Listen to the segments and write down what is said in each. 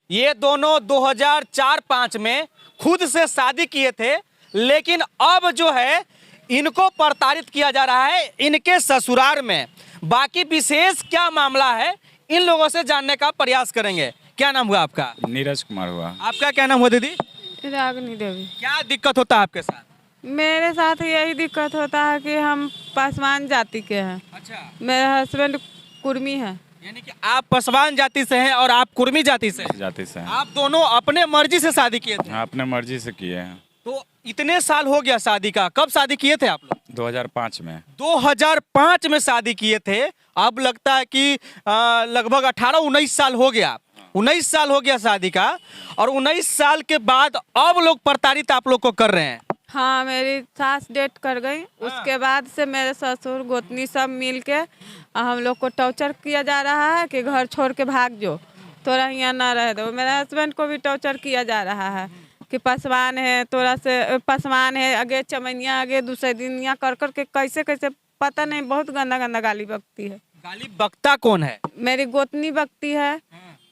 ये दोनों 2004-5 में खुद से शादी किए थे, लेकिन अब जो है इनको प्रताड़ित किया जा रहा है इनके ससुराल में। बाकी विशेष क्या मामला है इन लोगों से जानने का प्रयास करेंगे। क्या नाम हुआ आपका? नीरज कुमार हुआ। आपका क्या नाम हुआ दीदी? रागनी देवी। क्या दिक्कत होता है आपके साथ? मेरे साथ यही दिक्कत होता है कि हम पासवान जाति के हैं। अच्छा, मेरे हस्बैंड कुर्मी है। यानी कि आप पासवान जाति से हैं और आप कुर्मी जाति से हैं। जाति से हैं। आप दोनों अपने मर्जी से शादी किए थे? हाँ, अपने मर्जी से किए हैं। तो इतने साल हो गया शादी का, कब शादी किए थे आप लोग? 2005 में। 2005 में शादी किए थे। अब लगता है कि लगभग 18-19 साल हो गया। 19 साल हो गया शादी का, और 19 साल के बाद अब लोग प्रताड़ित आप लोग को कर रहे हैं। हाँ, मेरी सास डेट कर गई। उसके बाद से मेरे ससुर गोतनी सब मिल के हम लोग को टॉर्चर किया जा रहा है कि घर छोड़ के भाग जो, तोरा यहाँ ना रह दो। मेरे हस्बैंड को भी टॉर्चर किया जा रहा है कि पासवान है, तोरा से पासवान है, आगे चमनिया, आगे दूसरे दिन यहाँ कर कर के कैसे कैसे पता नहीं, बहुत गंदा गंदा गाली बकती है। गाली बकता कौन है? मेरी गोतनी बकती है,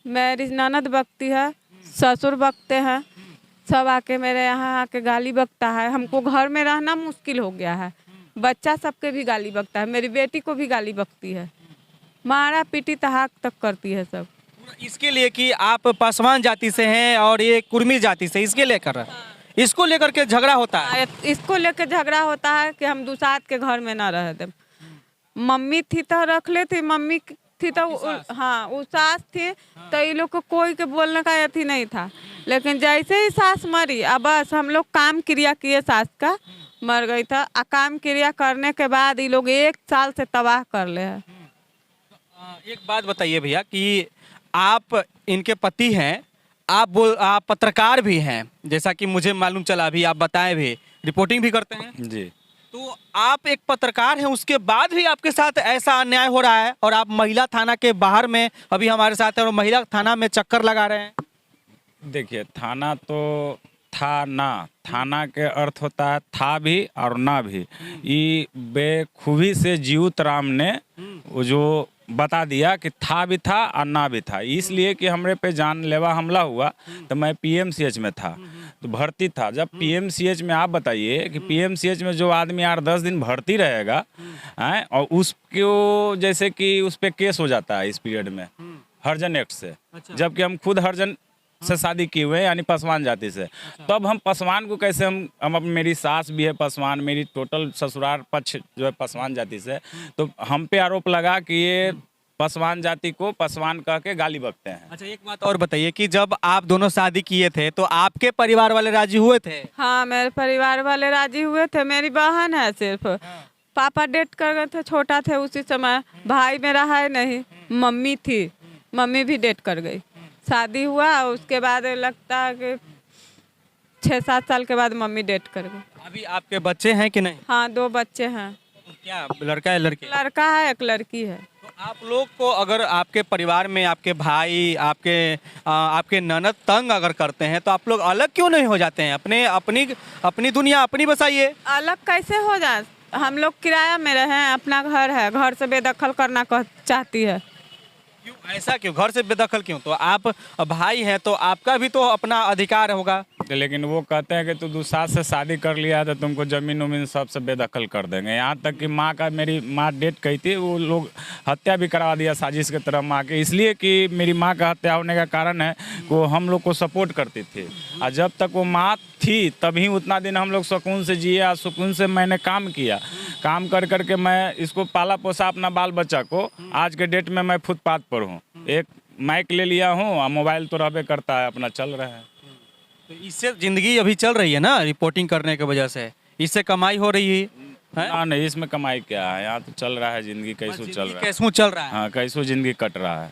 मेरी ननद बकती है, ससुर बकते हैं, सब आके मेरे यहाँ आके गाली बकता है। हमको घर में रहना मुश्किल हो गया है। बच्चा सबके भी गाली बकता है, मेरी बेटी को भी गाली बकती है, मारा पीटी तहाक तक करती है सब। इसके लिए कि आप पासवान जाति से हैं और ये कुर्मी जाति से, इसके लेकर इसको लेकर के झगड़ा होता है। इसको लेकर झगड़ा होता है कि हम दूसात के घर में ना रह दे। मम्मी थी तो रख ले थी, मम्मी थी तो हाँ वो सास थी, तो ये लोग को कोई के बोलने का अथी नहीं था। लेकिन जैसे ही सास मरी, अब बस हम लोग काम क्रिया किए, सास का मर गई था। काम क्रिया करने के बाद ये लोग 1 साल से तबाह कर ले है। एक बात बताइए भैया कि आप इनके पति हैं, आप पत्रकार भी हैं, जैसा कि मुझे मालूम चला, अभी आप बताएं भी, रिपोर्टिंग भी करते हैं जी। तो आप एक पत्रकार हैं, उसके बाद भी आपके साथ ऐसा अन्याय हो रहा है, और आप महिला थाना के बाहर में अभी हमारे साथ हैं और महिला थाना में चक्कर लगा रहे हैं। देखिए, थाना तो था ना, थाना के अर्थ होता है था भी और ना भी। ये बेखूबी से जीवत राम ने वो जो बता दिया कि था भी था और ना भी था, इसलिए कि हमरे पे जानलेवा हमला हुआ तो मैं पीएमसीएच में था, तो भर्ती था। जब पीएमसीएच में आप बताइए कि पीएमसीएच में जो आदमी 8-10 दिन भर्ती रहेगा हैं, और उसको जैसे कि उस पर केस हो जाता है इस पीरियड में हरिजन एक्ट से। जबकि हम खुद हरिजन से शादी किए हुए हैं, यानी पासवान जाति से। तब हम पासवान को कैसे हम मेरी सास भी है पासवान, मेरी टोटल ससुराल पक्ष जो है पासवान जाति से, तो हम पे आरोप लगा कि ये पासवान जाति को पासवान कह के गाली बकते हैं। अच्छा, एक बात और बताइए कि जब आप दोनों शादी किए थे तो आपके परिवार वाले राजी हुए थे? हाँ, मेरे परिवार वाले राजी हुए थे। मेरी बहन है सिर्फ, पापा डेट कर गए थे, छोटा थे उसी समय, भाई मेरा है नहीं, मम्मी थी, मम्मी भी डेट कर गई। शादी हुआ, उसके बाद लगता है कि 6-7 साल के बाद मम्मी डेट कर गई। अभी आपके बच्चे हैं कि नहीं? हाँ, 2 बच्चे हैं। क्या लड़का है लड़की? लड़का है, एक लड़की है। तो आप लोग को अगर आपके परिवार में आपके भाई, आपके ननद तंग अगर करते हैं तो आप लोग अलग क्यों नहीं हो जाते हैं? अपनी दुनिया अपनी बसाइए। अलग कैसे हो जाए? हम लोग किराया में रहे, अपना घर है, घर से बेदखल करना चाहती है। क्यों ऐसा क्यों? घर से बेदखल क्यों? तो आप भाई हैं तो आपका भी तो अपना अधिकार होगा। लेकिन वो कहते हैं कि तू दूसरा से शादी कर लिया तो तुमको जमीन उमीन सबसे बेदखल कर देंगे। यहाँ तक कि मेरी माँ डेट कही थी, वो लोग हत्या भी करवा दिया साजिश की तरफ माँ के, इसलिए कि मेरी माँ का हत्या होने का कारण है वो हम लोग को सपोर्ट करती थी। और जब तक वो माँ थी तभी उतना दिन हम लोग सुकून से जिए, और सुकून से मैंने काम किया। काम कर करके मैं इसको पाला पोसा अपना बाल बच्चा को। आज के डेट में मैं फुटपाथ पर हूँ, एक माइक ले लिया हूँ और मोबाइल तो रहबे करता है, अपना चल रहा है। तो इससे जिंदगी अभी चल रही है ना, रिपोर्टिंग करने की वजह से इससे कमाई हो रही है? ना नहीं, इसमें कमाई क्या है, यहाँ तो चल रहा है जिंदगी, कैसो चल रहा है। कैसो चल रहा है? हाँ, कैसो जिंदगी कट रहा है।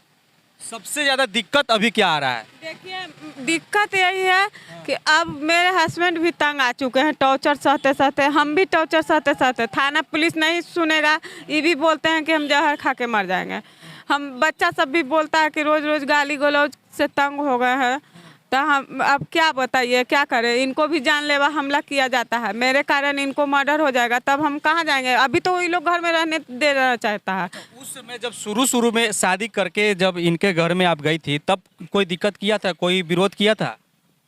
सबसे ज्यादा दिक्कत अभी क्या आ रहा है? देखिए, दिक्कत यही है कि अब मेरे हस्बैंड भी तंग आ चुके हैं, टॉर्चर सहते सहते, हम भी टॉर्चर सहते सहते। थाना पुलिस नहीं सुनेगा, ये भी बोलते हैं कि हम जहर खा के मर जाएंगे। हम बच्चा सब भी बोलता है कि रोज रोज गाली गलौज से तंग हो गए हैं, तो हम अब क्या बताइए, क्या करें? इनको भी जानलेवा हमला किया जाता है, मेरे कारण इनको मर्डर हो जाएगा, तब हम कहाँ जाएंगे? अभी तो वही लोग घर में रहने देना चाहता है। उस समय जब शुरू में शादी करके जब इनके घर में आप गई थी, तब कोई दिक्कत किया था, कोई विरोध किया था?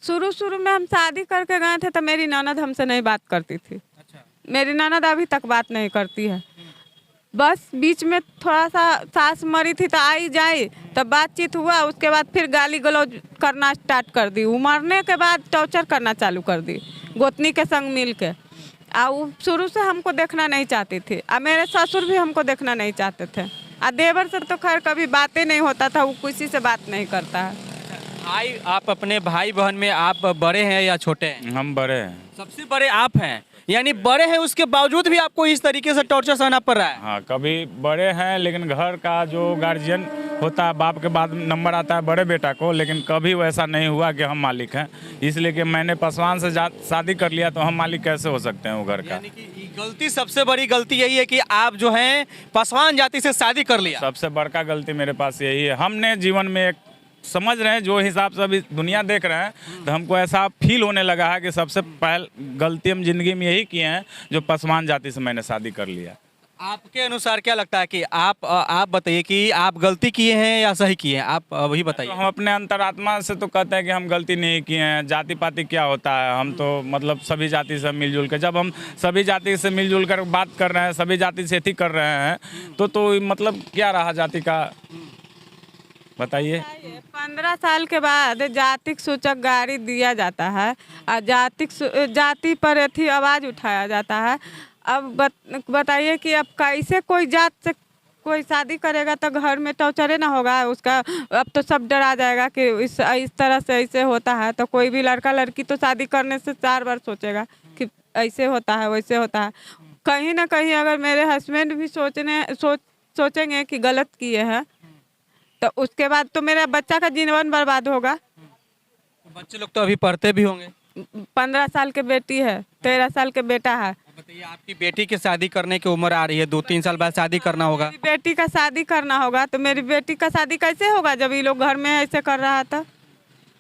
शुरू में हम शादी करके गए थे तो मेरी ननद हमसे नहीं बात करती थी। अच्छा। मेरी ननद अभी तक बात नहीं करती है। बस बीच में थोड़ा सा सास मरी थी तो आई जाई, तब बातचीत हुआ, उसके बाद फिर गाली गलौज करना स्टार्ट कर दी। वो मरने के बाद टॉर्चर करना चालू कर दी गोतनी के संग मिल के। वो शुरू से हमको देखना नहीं चाहती थी, और मेरे ससुर भी हमको देखना नहीं चाहते थे। और देवर से तो खैर कभी बातें नहीं होता था, वो किसी से बात नहीं करता है। भाई, आप अपने भाई बहन में आप बड़े हैं या छोटे हैं? हम बड़े हैं। सबसे बड़े आप हैं, यानी बड़े हैं, उसके बावजूद भी आपको इस तरीके से टॉर्चर सहना पड़ रहा है? हाँ, कभी बड़े हैं, लेकिन घर का जो गार्जियन होता है, बाप के बाद नंबर आता है बड़े बेटा को, लेकिन कभी वैसा नहीं हुआ कि हम मालिक हैं। इसलिए कि मैंने पासवान से शादी कर लिया तो हम मालिक कैसे हो सकते हैं वो घर का? यानी कि गलती, सबसे बड़ी गलती यही है कि आप जो हैं पासवान जाति से शादी कर लिया। सबसे बड़का गलती मेरे पास यही है। हमने जीवन में एक समझ रहे हैं, जो हिसाब से अभी दुनिया देख रहे हैं, तो हमको ऐसा फील होने लगा है कि सबसे पहले गलती हम जिंदगी में यही किए हैं, जो पासवान जाति से मैंने शादी कर लिया। आपके अनुसार क्या लगता है कि आप बताइए कि आप गलती किए हैं या सही किए हैं? आप वही बताइए। तो हम अपने अंतरात्मा से तो कहते हैं कि हम गलती नहीं किए हैं। जाति पाति क्या होता है, हम तो मतलब सभी जाति से मिलजुल कर, जब हम सभी जाति से मिलजुल कर बात कर रहे हैं, सभी जाति से एथी कर रहे हैं, तो मतलब क्या रहा जाति का, बताइए। 15 साल के बाद जातिक सूचक गाड़ी दिया जाता है और जाति पर एथी आवाज़ उठाया जाता है। अब बताइए कि अब कैसे कोई जात से कोई शादी करेगा तो घर में टॉर्चर ना होगा उसका? अब तो सब डरा जाएगा कि इस तरह से ऐसे होता है, तो कोई भी लड़का लड़की तो शादी करने से 4 बार सोचेगा कि ऐसे होता है वैसे होता है। कहीं ना कहीं अगर मेरे हस्बैंड भी सोचेंगे कि गलत किए हैं, तो उसके बाद तो मेरा बच्चा का जीवन बर्बाद होगा। बच्चे लोग तो अभी पढ़ते भी होंगे। 15 साल के बेटी है, 13 साल के बेटा है। बताइए, आपकी बेटी की शादी करने की उम्र आ रही है, 2-3 साल बाद शादी करना होगा। मेरी बेटी का शादी करना होगा, तो मेरी बेटी का शादी कैसे होगा जब ये लोग घर में ऐसे कर रहा था?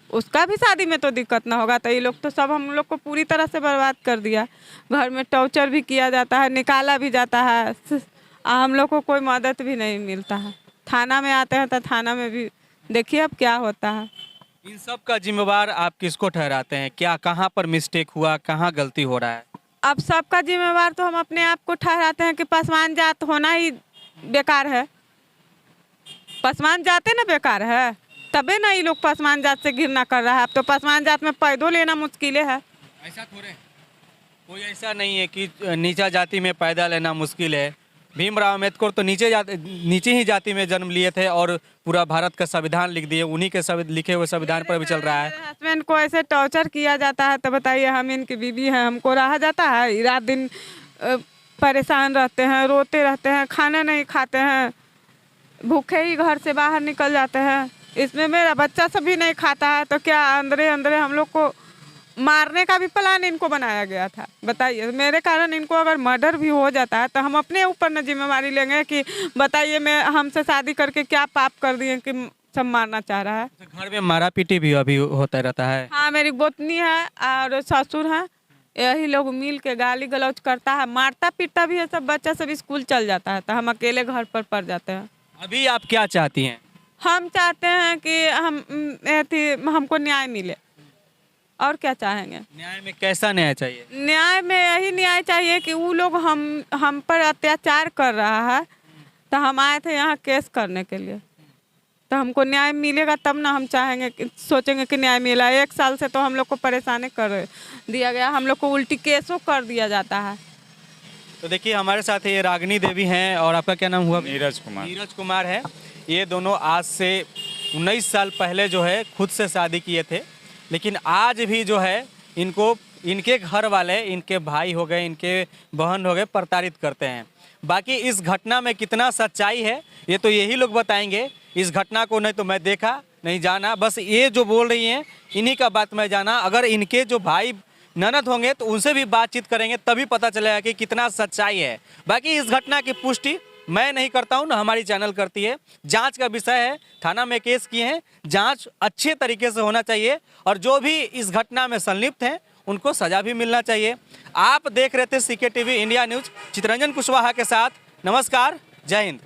उसका भी शादी में तो दिक्कत ना होगा। तो ये लोग तो सब हम लोग को पूरी तरह से बर्बाद कर दिया। घर में टॉर्चर भी किया जाता है, निकाला भी जाता है, हम लोग को कोई मदद भी नहीं मिलता है। थाना में आते हैं तो थाना में भी देखिए अब क्या होता है। इन सब का जिम्मेवार आप किसको ठहराते हैं? क्या, कहाँ पर मिस्टेक हुआ, कहाँ गलती हो रहा है? अब सबका जिम्मेवार तो हम अपने आप को ठहराते हैं कि पासवान जात होना ही बेकार है। पासवान जाते ना बेकार है, तबे ना ये लोग पासवान जात से घृणा कर रहा है। अब तो पासवान जात में पैदो लेना मुश्किल है। ऐसा थोड़े, कोई ऐसा नहीं है कि नीचा जाति में पैदा लेना मुश्किल है। भीमराव अम्बेडकर तो नीचे ही जाति में जन्म लिए थे और पूरा भारत का संविधान लिख दिए। उन्हीं के लिखे हुए संविधान पर भी चल रहा है। हस्बैंड को ऐसे टॉर्चर किया जाता है, तो बताइए, हम इनकी बीवी हैं, हमको रहा जाता है? रात दिन परेशान रहते हैं, रोते रहते हैं, खाना नहीं खाते हैं, भूखे ही घर से बाहर निकल जाते हैं। इसमें मेरा बच्चा सभी नहीं खाता है, तो क्या अंदरे अंदरे हम लोग को मारने का भी प्लान इनको बनाया गया था? बताइए, मेरे कारण इनको अगर मर्डर भी हो जाता है तो हम अपने ऊपर न जिम्मेवारी लेंगे कि बताइए मैं हमसे शादी करके क्या पाप कर दिए कि सब मारना चाह रहा है? घर में मारा पीटी भी अभी होता रहता है? हाँ, मेरी गोतनी है और ससुर है, यही लोग मिल के गाली गलौज करता है, मारता पीटता भी है। सब बच्चा सब स्कूल चल जाता है तो हम अकेले घर पर पड़ जाते हैं। अभी आप क्या चाहती हैं? हम चाहते हैं कि हमको न्याय मिले, और क्या चाहेंगे? न्याय में कैसा न्याय चाहिए? न्याय में यही न्याय चाहिए कि वो लोग हम पर अत्याचार कर रहा है, तो हम आए थे यहाँ केस करने के लिए, तो हमको न्याय मिलेगा तब ना हम चाहेंगे सोचेंगे कि न्याय मिला। 1 साल से तो हम लोग को परेशानी कर दिया गया, हम लोग को उल्टी केसों कर दिया जाता है। तो देखिए, हमारे साथ ये रागिनी देवी हैं, और आपका क्या नाम हुआ? नीरज कुमार। नीरज कुमार है। ये दोनों आज से 19 साल पहले जो है खुद से शादी किए थे, लेकिन आज भी जो है इनके घर वाले, इनके भाई हो गए, इनके बहन हो गए, प्रताड़ित करते हैं। बाकी इस घटना में कितना सच्चाई है ये तो यही लोग बताएंगे। इस घटना को नहीं तो मैं देखा नहीं जाना, बस ये जो बोल रही हैं इन्हीं का बात मैं जाना। अगर इनके जो भाई ननद होंगे तो उनसे भी बातचीत करेंगे, तभी पता चलेगा कि कितना सच्चाई है। बाकी इस घटना की पुष्टि मैं नहीं करता हूं, ना हमारी चैनल करती है। जांच का विषय है, थाना में केस किए हैं, जांच अच्छे तरीके से होना चाहिए और जो भी इस घटना में संलिप्त हैं उनको सजा भी मिलना चाहिए। आप देख रहे थे CK TV India news, Chitranjan Kushwaha के साथ। नमस्कार, जय हिंद।